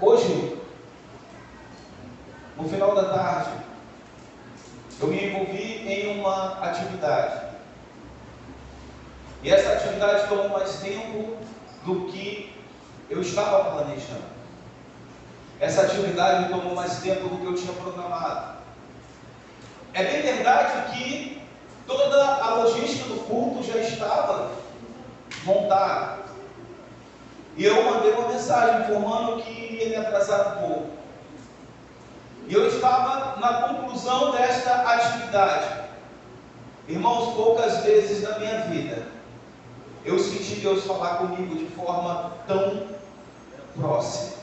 Hoje, no final da tarde, eu me envolvi em uma atividade. E essa atividade tomou mais tempo do que eu estava planejando. Essa atividade tomou mais tempo do que eu tinha programado. É bem verdade que toda a logística do culto já estava montada. E eu mandei uma mensagem informando que iria me atrasar um pouco. E eu estava na conclusão desta atividade. Irmãos, poucas vezes na minha vida eu senti Deus falar comigo de forma tão próxima.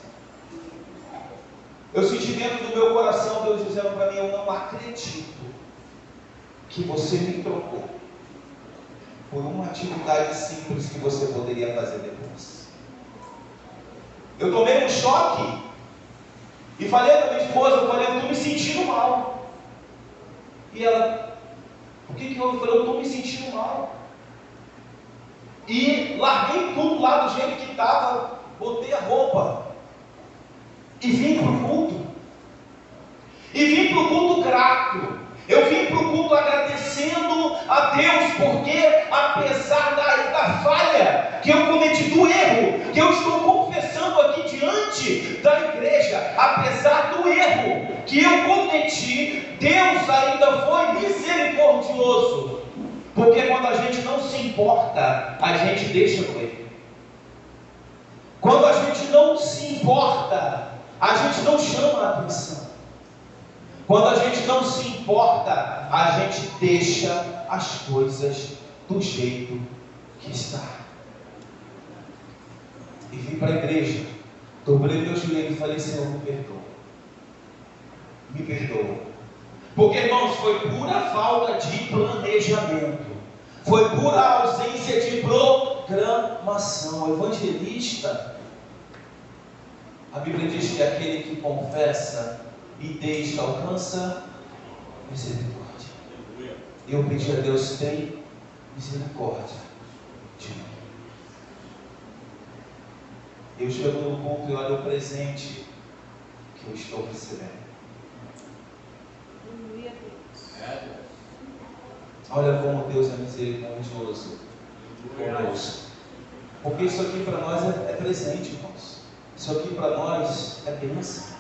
Eu senti dentro do meu coração Deus dizendo para mim: eu não acredito que você me trocou por uma atividade simples que você poderia fazer depois. Eu tomei um choque e falei para minha esposa, eu estou me sentindo mal. E ela: o que houve? Eu falei: eu estou me sentindo mal. E larguei tudo lá do jeito que estava, botei a roupa e vim para o culto. E vim para o culto grato. Eu vim para o culto agradecendo a Deus, porque apesar da falha que eu cometi, do erro que eu estou confessando aqui diante da igreja, apesar do erro que eu cometi, Deus ainda foi misericordioso. Porque quando a gente não se importa, a gente deixa doer. Quando a gente não se importa, a gente não chama a atenção. Quando a gente não se importa, a gente deixa as coisas do jeito que está. E vim para a igreja, dobrei meu joelho e falei: Senhor, me perdoa. Me perdoa. Porque, irmãos, foi pura falta de planejamento. Foi pura ausência de programação. O evangelista, a Bíblia diz que é aquele que confessa e deixa, alcança misericórdia. Eu pedi a Deus: tem misericórdia de mim. Eu chego no ponto e olho o presente que eu estou recebendo. Olha como Deus é misericordioso conosco. Porque isso aqui para nós é presente, irmãos. Isso aqui para nós é bênção.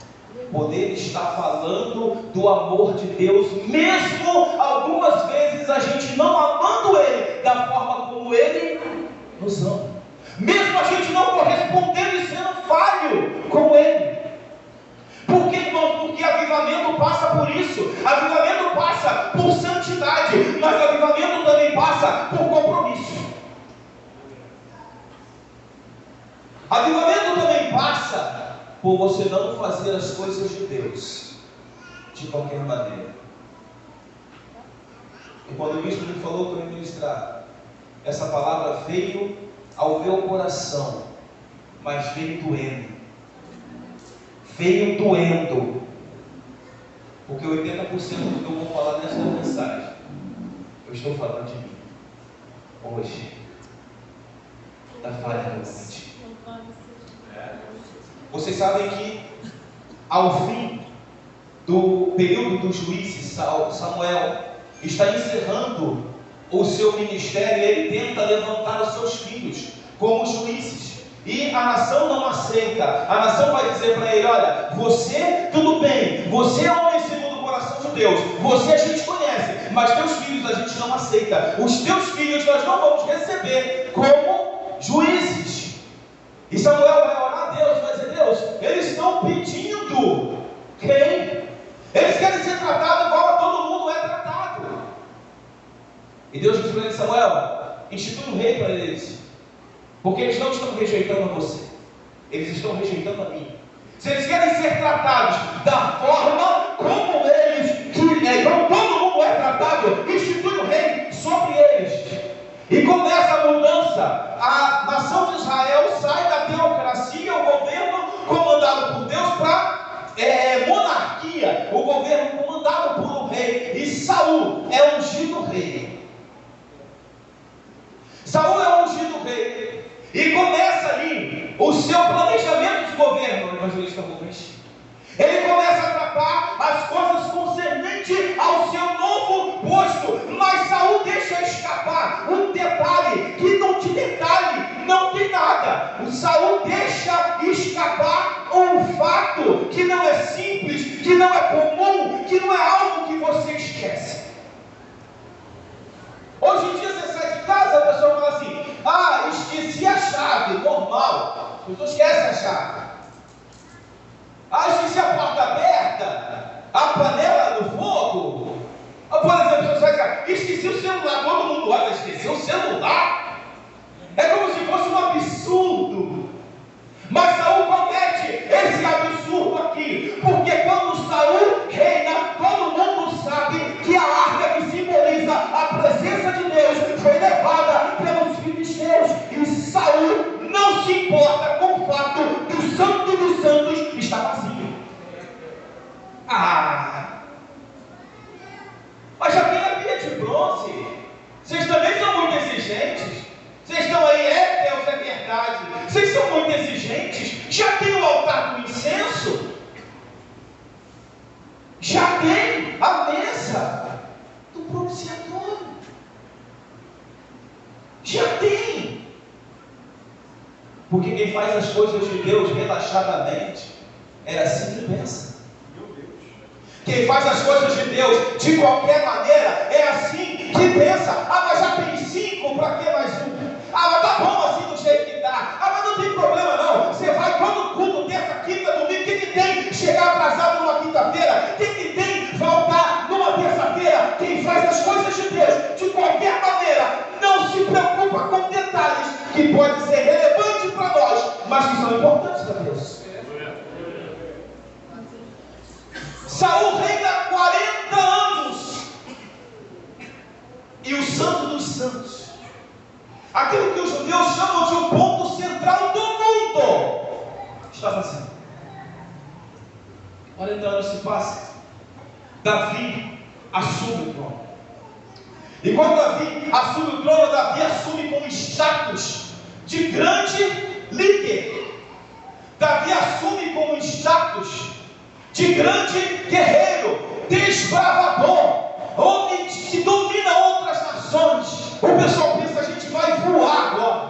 Poder estar falando do amor de Deus, mesmo algumas vezes a gente não amando Ele da forma como Ele nos ama, mesmo a gente não correspondendo e sendo falho com Ele. Por que, irmão? Porque avivamento passa por isso. Avivamento passa por santidade, mas avivamento também passa por compromisso. Avivamento também passa por você não fazer as coisas de Deus de qualquer maneira. E quando o bispo me falou para eu ministrar, essa palavra veio ao meu coração, mas veio doendo. Veio doendo. Porque 80% do que eu vou falar nesta mensagem, eu estou falando de mim. Hoje, da falha que eu cometi. Vocês sabem que ao fim do período dos juízes, Samuel está encerrando o seu ministério e ele tenta levantar os seus filhos como juízes. E a nação não aceita. A nação vai dizer para ele: olha, você, tudo bem, você é homem segundo o coração de Deus, você a gente conhece, mas teus filhos a gente não aceita. Os teus filhos nós não vamos receber como juízes. E Samuel vai orar a Deus, vai dizer: Deus, eles estão pedindo rei. Eles querem ser tratados igual a todo mundo é tratado. E Deus diz para ele: Samuel, institui um rei para eles. Porque eles não estão rejeitando a você, eles estão rejeitando a mim. Se eles querem ser tratados da forma como eles, como todo mundo é tratado, institui um rei sobre eles. E começa a mudança. A nação de Israel sai da teocracia, o governo comandado por Deus, para monarquia, o governo comandado por um rei. E Saul é ungido rei. Saul é ungido rei. E começa ali o seu planejamento de governo, evangelista Rubens. Ele começa a tratar as coisas concernentes ao seu novo posto, mas Saul deixa escapar um detalhe, que não te detalhe, não tem nada. O Saul deixa escapar um fato que não é simples, que não é comum, que não é algo que você esquece. Hoje em dia você sai de casa, a pessoa fala assim: esqueci a chave, normal, as pessoas esquecem a chave. Esqueci a porta aberta, a panela no fogo. Por exemplo, você vai dizer: esqueci o celular. Todo mundo olha, esqueceu o celular. É como se fosse um absurdo. Mas Saul comete esse absurdo aqui, porque quando Saul reina, todo mundo sabe que a arca que simboliza a presença de Deus foi levada pelos filisteus, e Saul não se importa com o fato do Santo dos Santos estar vazio. Mas já tem a pia de bronze. Vocês também são muito exigentes. Vocês estão aí, Deus, é verdade. Vocês são muito exigentes. Já tem o altar do incenso. Já tem a mesa do propiciatório. Já tem. Porque quem faz as coisas de Deus relaxadamente é assim que pensa. Quem faz as coisas de Deus de qualquer maneira é assim que pensa. Mas já tem 5, para que mais um? Mas tá bom assim do jeito que tá. Mas não tem problema não. Você vai todo culto, terça, quinta, domingo. Quem que tem chegar atrasado numa quinta-feira? Quem que tem voltar numa terça-feira? Quem faz as coisas de Deus de qualquer maneira não se preocupa com detalhes que podem ser relevantes para nós, mas que são importantes para Deus. Saul reina 40 anos, e o Santo dos Santos, aquilo que os judeus chamam de um ponto central do mundo, está vazio. 40 anos se passam. Davi assume o trono. E quando Davi assume o trono, Davi assume com status de grande líder. Davi assume com status de grande guerreiro, desbravador, homem que domina outras nações. O pessoal pensa: a gente vai voar agora,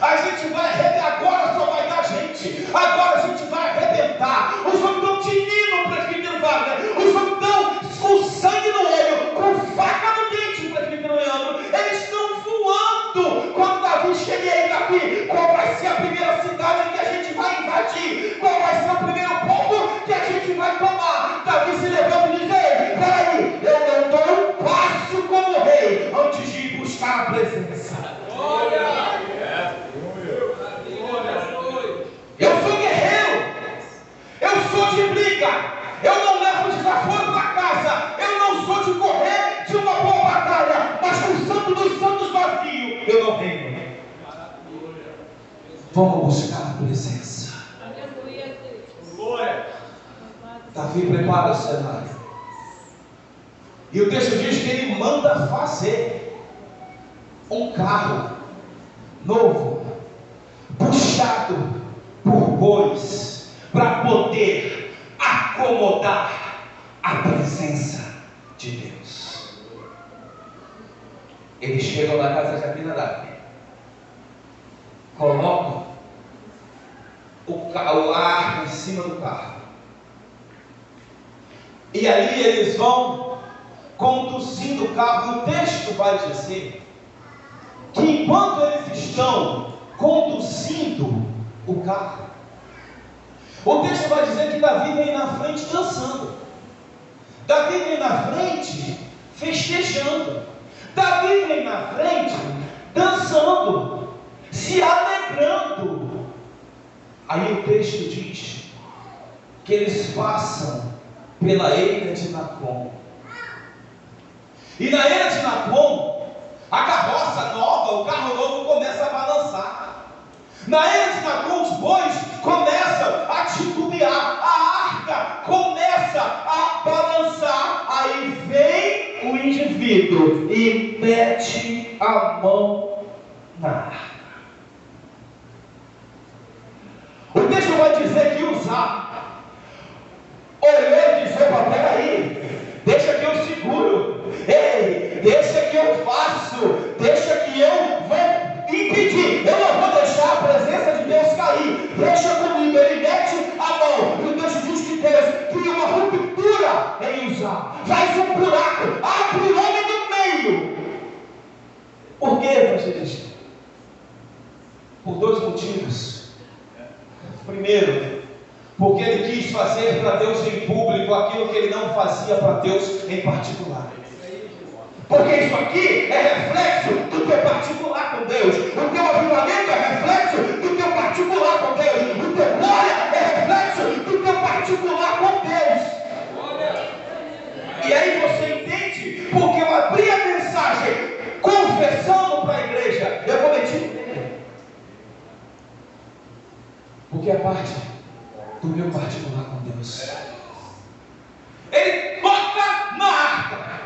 a gente vai arrebentar, agora só vai dar gente, agora a gente vai arrebentar. Os homens estão tinindo, presbítero Wagner, os homens estão com sangue no olho, com faca no dente, presbítero Leandro, eles estão voando. Quando Davi chega: e aí, Davi, qual vai ser a primeira cidade que a gente vai invadir? Qual vai ser o primeiro povo que a gente vai tomar? Davi se levanta e diz: ei, peraí, eu não dou um passo como rei antes de ir buscar a presença. Eu sou guerreiro, eu sou de briga, eu não levo desaforo para casa, eu não sou de correr de uma boa batalha, mas com o Santo dos Santos vazio, eu não reino. Vamos buscar a presença. Davi prepara o cenário, e o texto diz que ele manda fazer um carro novo, puxado por bois, para poder acomodar a presença de Deus. Eles chegam na casa de Abinadab, colocam a arca em cima do carro, e ali eles vão conduzindo o carro. E o texto vai dizer que enquanto eles estão conduzindo o carro, o texto vai dizer que Davi vem na frente dançando, Davi vem na frente festejando, Davi vem na frente dançando, se alegrando. Aí o texto diz que eles passam pela eira de Nacon, e na eira de Nacon a carroça nova, o carro novo começa a balançar. Na eira de Nacon os bois começam a titubear, a arca começa a balançar. Aí vem o indivíduo e mete a mão na arca. O texto vai dizer que os brecha, faz um buraco, abre logo no meio. Por que, evangelista? Por dois motivos. Primeiro, porque ele quis fazer para Deus em público aquilo que ele não fazia para Deus em particular. Porque isso aqui é reflexo do teu particular com Deus. O teu avivamento é reflexo do teu particular com Deus. O teu glória é reflexo do teu particular com Deus. E aí você entende porque eu abri a mensagem confessando para a igreja, eu cometi um. Porque é parte do meu particular com Deus. Ele toca na arca.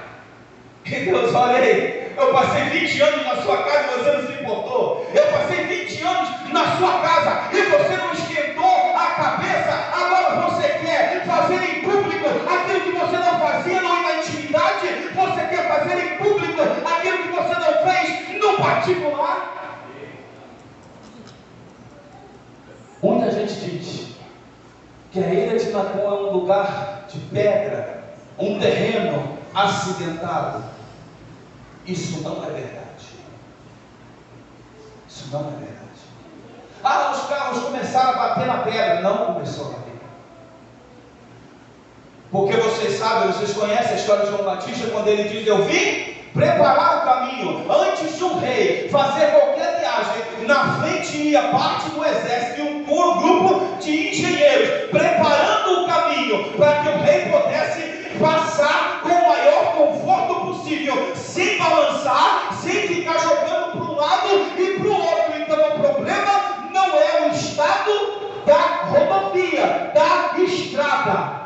E Deus, olha aí, eu passei 20 anos na sua casa e você não se importou. Eu passei 20 anos na sua casa e você não esquentou a cabeça. Agora você quer fazer em público aquilo que você não fazia na intimidade. Você quer fazer em público aquilo que você não fez no particular. Muita gente diz que a ilha de Nacon é um lugar de pedra, um terreno acidentado. Isso não é verdade. Isso não é verdade. Os carros começaram a bater na pedra. Não começou a bater. Porque vocês sabem, vocês conhecem a história de João Batista, quando ele diz: eu vim preparar o caminho. Antes de um rei fazer qualquer viagem, na frente ia parte do exército e um grupo de engenheiros preparando o caminho para que o rei pudesse passar com o maior conforto possível, sem balançar, sem ficar jogando para um lado e para o outro. Então o problema não é o estado da rodovia, da estrada.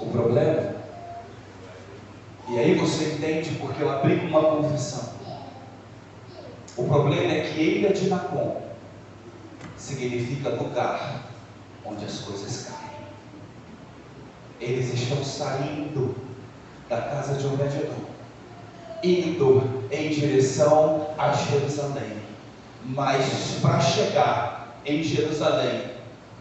O problema, e aí você entende porque eu abri uma confissão. O problema é que Ilha de Nacon significa lugar onde as coisas caem. Eles estão saindo da casa de Obed-Edom, indo em direção a Jerusalém. Mas para chegar em Jerusalém,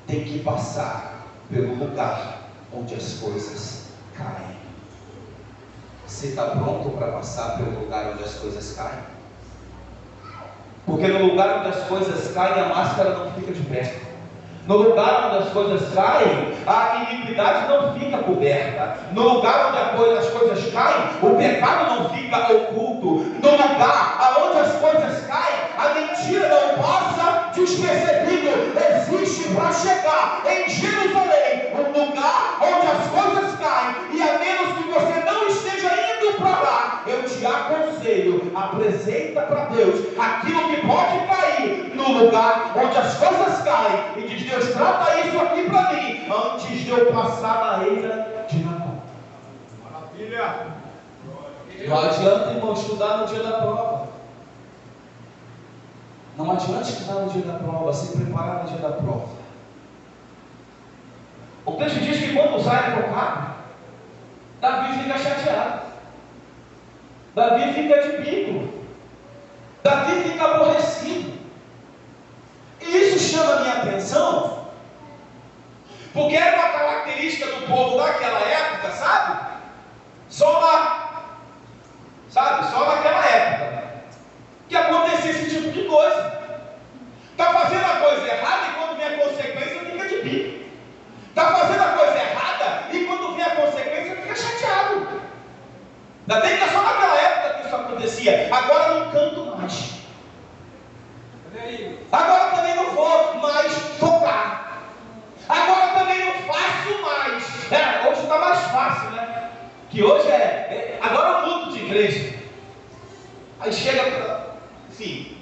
tem que passar pelo lugar onde as coisas caem. Você está pronto para passar pelo lugar onde as coisas caem? Porque no lugar onde as coisas caem, a máscara não fica de pé. No lugar onde as coisas caem, a iniquidade não fica coberta. No lugar onde as coisas caem, o pecado não fica oculto. No lugar onde as coisas caem, a mentira não passa despercebido. Existe para chegar em Jerusalém um lugar onde as coisas caem. E a menos que você não esteja indo para lá, eu te aconselho, apresenta para Deus aquilo que pode cair no lugar onde as coisas caem. E diz: Deus, trata isso aqui para mim, antes de eu passar na ilha de Nacon. Maravilha! Não adianta, irmão, estudar no dia da prova. Não adianta estudar no dia da prova, se preparar no dia da prova. O texto diz que quando Uzá é tocado, Davi fica chateado. Davi fica de bico. Davi fica aborrecido. E isso chama a minha atenção, porque era uma característica do povo daquela época, sabe? Só naquela época que acontecia esse tipo de coisa. Está fazendo a coisa errada e quando vem a consequência fica de bico. Está fazendo a coisa errada e quando vem a consequência fica chateado. Ainda bem que é só naquela época que isso acontecia. Agora não canto mais. Agora também não vou mais tocar. Agora também não faço mais. Hoje está mais fácil, né? Que hoje agora eu mudo de igreja. Aí chega para... Enfim,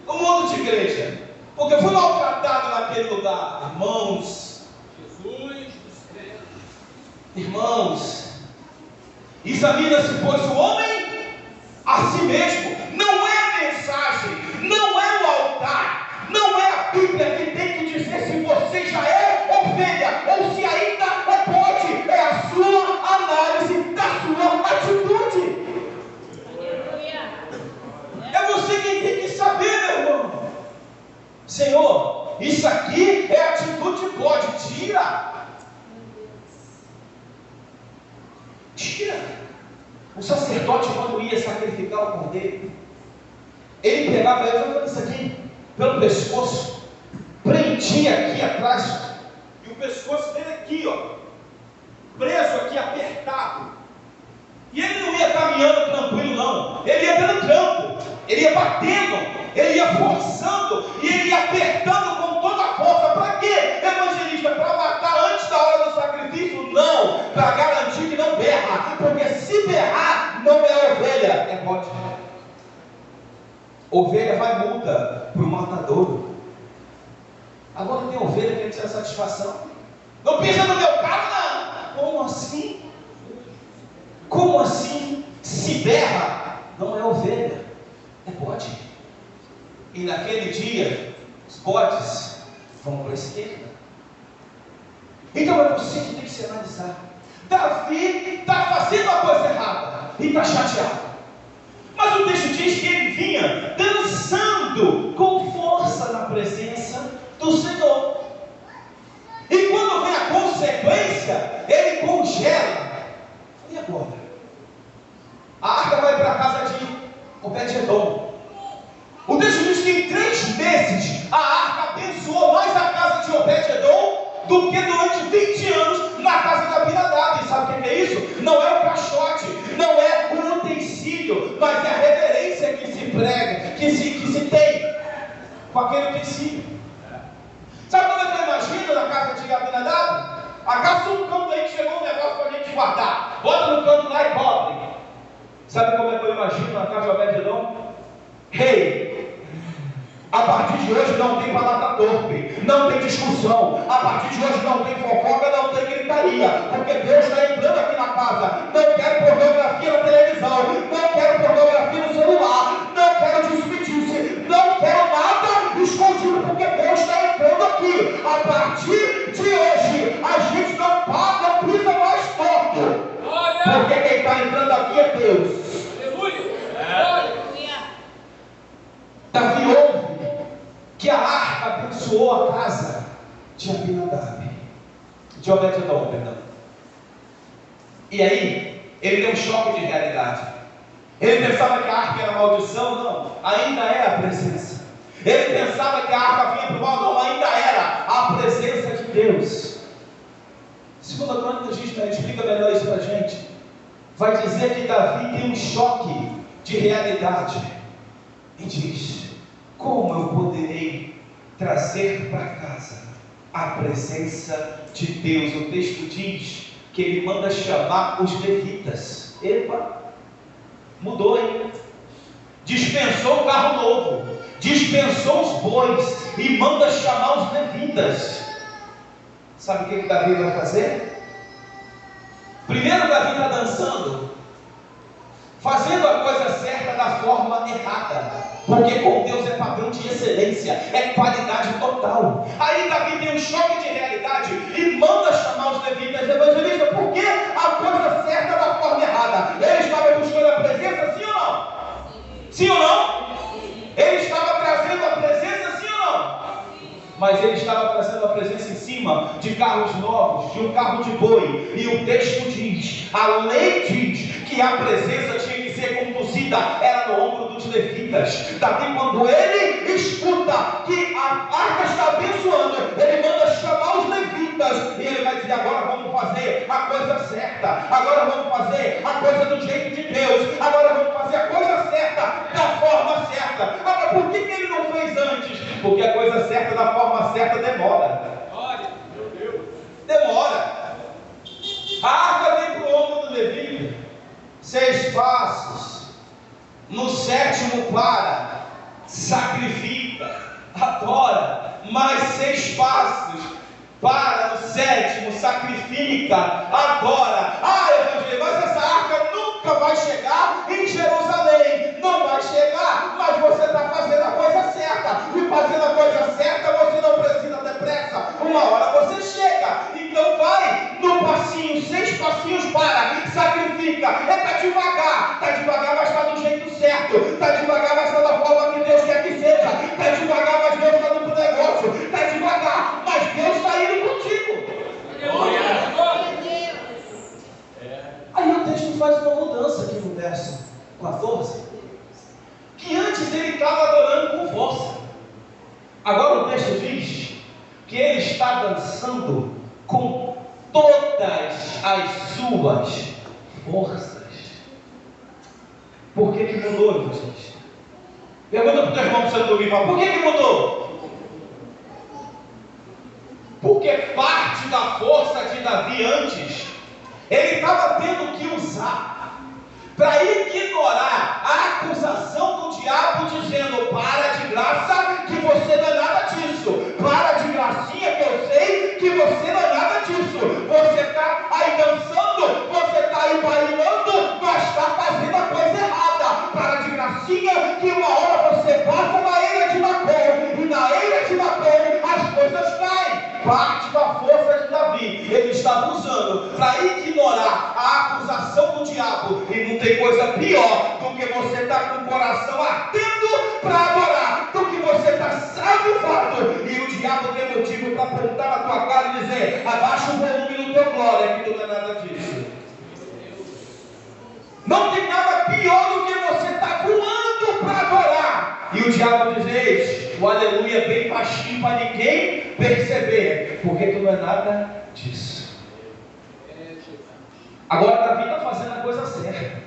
eu mudo de igreja. Porque eu fui maltratado naquele lugar. Irmãos, irmãos, examina-se, pois, o homem a si mesmo. Não é a mensagem, não é o altar, não é a Bíblia que tem que dizer se você já é ovelha ou se ainda é bode. É a sua análise da sua atitude. É você quem tem que saber, meu irmão. Senhor, Isso aqui é atitude de bode, tira. Mentira! O sacerdote, quando ia sacrificar o cordeiro, ele pegava ele, isso aqui, pelo pescoço, prendia aqui atrás, e o pescoço dele aqui, ó, preso aqui, apertado. E ele não ia caminhando tranquilo, não. Ele ia dando trampo, ele ia batendo, ele ia forçando, e ele ia apertando com toda a força. Para quê, evangelista? Para matar antes da hora do sacrifício? Não, para garantir que não berra, porque se berrar, não é ovelha, é bode. Ovelha vai multa para o matadouro. Agora tem ovelha que tem satisfação. Não pisa no meu carro, não. Como assim? Como assim? Se berra, não é ovelha, é bode. E naquele dia, os bodes vão para a esquerda. Então é você que tem que se analisar. Davi está fazendo a coisa errada e está chateado. Mas o texto diz que ele vinha dançando com força na presença do Senhor. E quando vem a consequência, ele congela. E agora? A arca vai para a casa de Obed-Edom. O texto diz que em 3 meses a arca abençoou mais a casa de Obed-Edom do que durante 20 anos na casa de Abinadab. E sabe o que é isso? Não é o caixote, não é o utensílio, mas é a reverência que se prega, que se tem com aquele utensílio. Sabe como é que eu imagino na casa de Abinadab? Acaso um canto aí que chegou um negócio para a gente guardar, bota no canto lá e cobre. Sabe como é que eu imagino na casa de Obed-Edom? Rei, a partir de hoje não tem palavra torpe, não tem discussão, a partir de hoje não tem fofoca, não tem gritaria, porque Deus está entrando aqui na casa. Não quero pornografia na televisão, não quero pornografia no celular, não quero disse-me-disse, não quero nada escondido, porque Deus está entrando aqui. A partir de hoje, a gente não paga, não precisa mais torto, porque quem está entrando aqui é Deus. Davi ouve que a arca abençoou a casa de Abinadab, de Obed-Edom, perdão. E aí, ele deu um choque de realidade. Ele pensava que a arca era maldição, não, ainda é a presença. Ele pensava que a arca vinha para o mal, não, ainda era a presença de Deus. Segunda Crônicas diz, explica melhor isso para a gente. Vai dizer que Davi tem um choque de realidade. E diz: como eu poderei trazer para casa a presença de Deus? O texto diz que ele manda chamar os levitas. Epa, mudou, hein? Dispensou o carro novo, dispensou os bois e manda chamar os levitas. Sabe o que Davi vai fazer? Primeiro, Davi está dançando, fazendo a coisa certa da forma errada, porque com Deus é padrão de excelência, é qualidade total. Aí Davi tem um choque de realidade e manda chamar os levitas. Evangelista, por que a coisa certa da forma errada? Ele estava buscando a presença, sim ou não? Sim ou não? Ele estava trazendo a presença, sim ou não? Mas ele estava trazendo a presença em cima de carros novos, de um carro de boi. E o texto diz, a lei diz que a presença tinha que ser conduzida, era no ombro dos levitas. Davi, quando ele escuta que a arca está abençoando, ele manda chamar os levitas. E ele vai dizer: agora vamos fazer a coisa certa, agora vamos fazer a coisa do jeito de Deus, agora vamos fazer a coisa certa da forma certa. Agora, por que ele não fez antes? Porque a coisa certa da forma certa demora. Demora. A arca vem para o ombro do levita, 6 passos. No 7º para, sacrifica, adora. Mais 6 passos, para. No 7º, sacrifica, adora. Evangelho, mas essa arca nunca vai chegar em Jerusalém. Não vai chegar, mas você está fazendo a coisa certa. E fazendo a coisa certa, você não precisa ter pressa. Uma hora você chega. Então vai no passinho, 6 passinhos para, sacrifica. Está devagar, mas está do jeito certo. Está devagar, mas está da forma que Deus quer que seja. Está devagar, mas Deus está no negócio. Está devagar, mas Deus está indo contigo. Aí o texto 14, que antes ele estava adorando com força. Agora o texto diz que ele está dançando com todas as suas forças. Por que mudou, irmãos? Pergunta para o teu irmão que você não ouviu falar, por que mudou? Porque parte da força de Davi antes, ele estava tendo que usar para ignorar a acusação do diabo, dizendo: para de graça, que você não é nada disso, para de gracinha, que eu sei que você não é nada disso, você está aí dançando, você está aí bailando, mas está fazendo a coisa errada, para de gracinha, que uma hora você passa na eira de Nacon, e na eira de Nacon as coisas caem. Parte da força de Davi, ele estava usando para ignorar a acusação do diabo. E não tem coisa pior do que você estar com o coração atento para adorar, do que você estar salvado e o diabo tem motivo para apontar na tua cara e dizer: abaixa o volume do teu glória, que tu não é nada disso. Não tem nada pior do que você estar voando para adorar e o diabo dizer: o aleluia é bem baixinho para ninguém perceber, porque tu não é nada disso. Agora Davi está fazendo a coisa certa.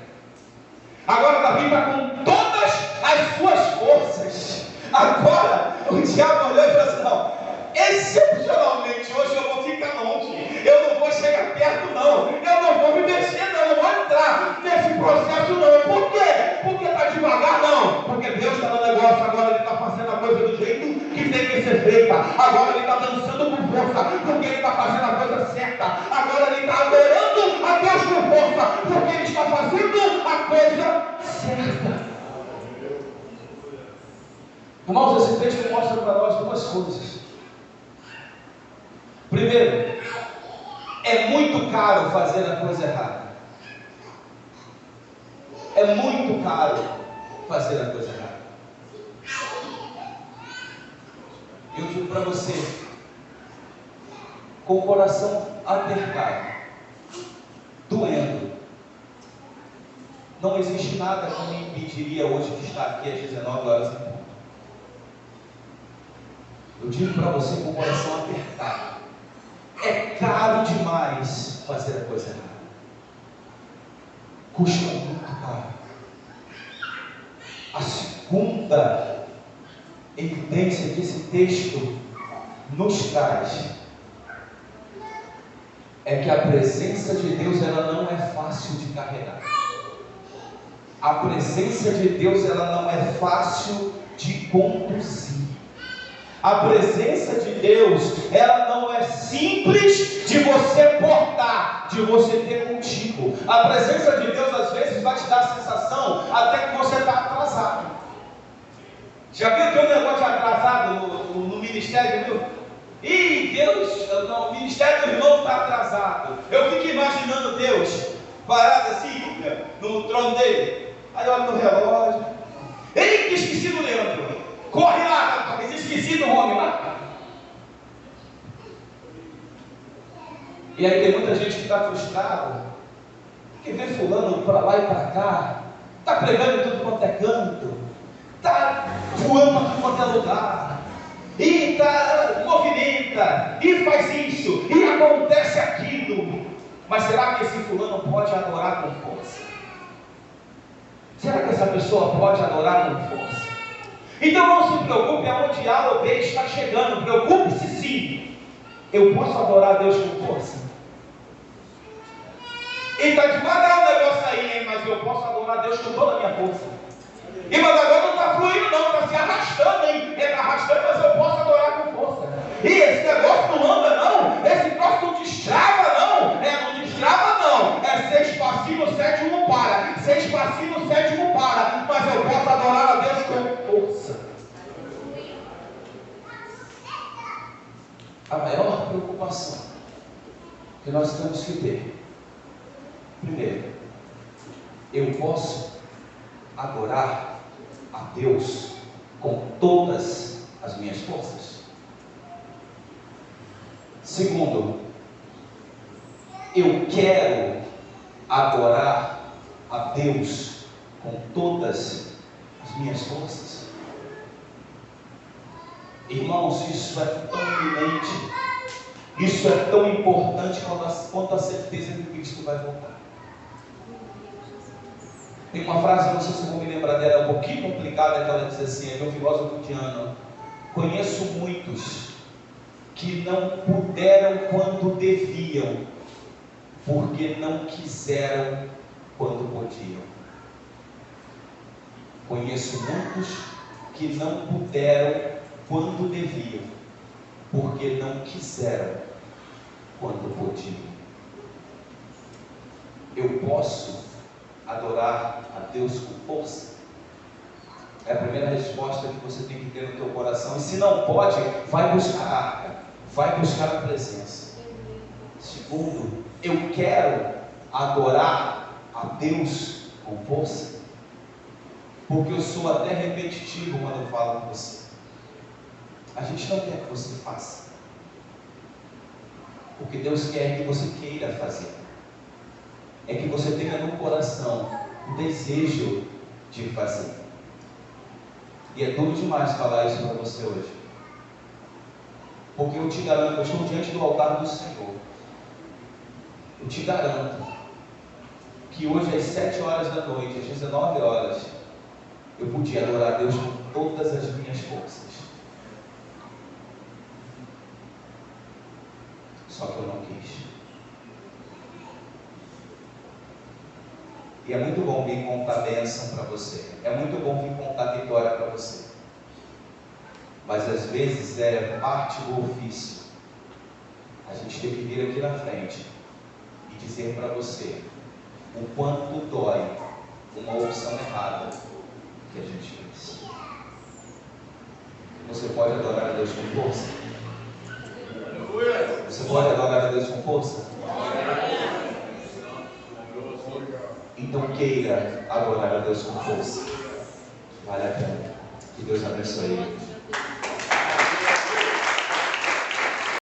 Agora Davi está com todas as suas forças. Agora o diabo olhou e falou assim: não, excepcionalmente hoje eu vou ficar longe, eu não vou chegar perto não, eu não vou me mexer não, eu não vou entrar nesse processo não. Por quê? Porque está devagar? Não, porque Deus está no negócio. Agora ele está fazendo a coisa do jeito que tem que ser feita. Agora ele está dançando com força, porque ele está fazendo a coisa certa. Agora ele está adorando a Deus com força, porque ele está fazendo a coisa certa. Irmãos, esse texto mostra para nós duas coisas. Primeiro, é muito caro fazer a coisa errada. É muito caro fazer a coisa errada. Eu digo para você, com o coração apertado, doendo, não existe nada que me impediria hoje de estar aqui às 19 horas em ponto. Eu digo para você com o coração apertado, é caro demais fazer a coisa errada. Custa muito caro. A segunda evidência que esse texto nos traz é que a presença de Deus, ela não é fácil de carregar. A presença de Deus, ela não é fácil de conduzir. A presença de Deus, ela não é simples de você portar, de você ter contigo. A presença de Deus às vezes vai te dar a sensação até que você está atrasado. Já viu que o negócio de atrasado no ministério, viu? Ih, Deus, não, o ministério do irmão está atrasado. Eu fico imaginando Deus parado assim, no trono dele. Aí olha no relógio. Ei, que esqueci do Leandro. Corre lá, rapaz, esqueci do homem lá. E aí tem muita gente que está frustrada, que vê fulano para lá e para cá, está pregando em tudo quanto é canto, está voando para tudo quanto é lugar, e movimenta, e faz isso, e acontece aquilo. Mas será que esse fulano pode adorar com força? Será que essa pessoa pode adorar com força? Então não se preocupe aonde A ou B está chegando, preocupe-se sim. Eu posso adorar a Deus com força? E está devagar o negócio aí, hein? Mas eu posso adorar a Deus com toda a minha força. E mas agora não está fluindo não, está se arrastando, hein? Está arrastando, mas eu posso adorar com força. E esse negócio não anda não, esse troço não destrava não, não destrava não, é 6 passinhos no sétimo para, 6 passinhos no sétimo para, mas eu posso adorar a Deus com força. A maior preocupação que nós temos que ter, primeiro, eu posso adorar a Deus com todas as minhas forças. Segundo, eu quero adorar a Deus com todas as minhas forças. Irmãos, isso é tão iminente, isso é tão importante quanto a certeza de que Cristo vai voltar. Tem uma frase, não sei se eu vou me lembrar dela, é um pouquinho complicada, que ela diz assim, é de um filósofo indiano: conheço muitos que não puderam quando deviam, porque não quiseram quando podiam. Conheço muitos que não puderam quando deviam, porque não quiseram quando podiam. Eu posso adorar a Deus com força? É a primeira resposta que você tem que ter no teu coração. E se não pode, vai buscar a arca, vai buscar a presença. Segundo, eu quero adorar a Deus com força, porque eu sou até repetitivo quando eu falo com você. A gente não quer que você faça, porque Deus quer que você queira fazer. É que você tenha no coração o desejo de fazer. E é duro demais falar isso para você hoje, porque eu te garanto, eu estou diante do altar do Senhor, eu te garanto que hoje às 7 horas da noite, às 19 horas, eu podia adorar a Deus com todas as minhas forças, só que eu não quis. E é muito bom vir contar bênção para você, é muito bom vir contar vitória para você, mas às vezes é parte do ofício a gente tem que vir aqui na frente e dizer para você o quanto dói uma opção errada que a gente fez. Você pode adorar a Deus com força? Você pode adorar a Deus com força? Então queira adorar a Deus com força. Vale a pena. Que Deus abençoe.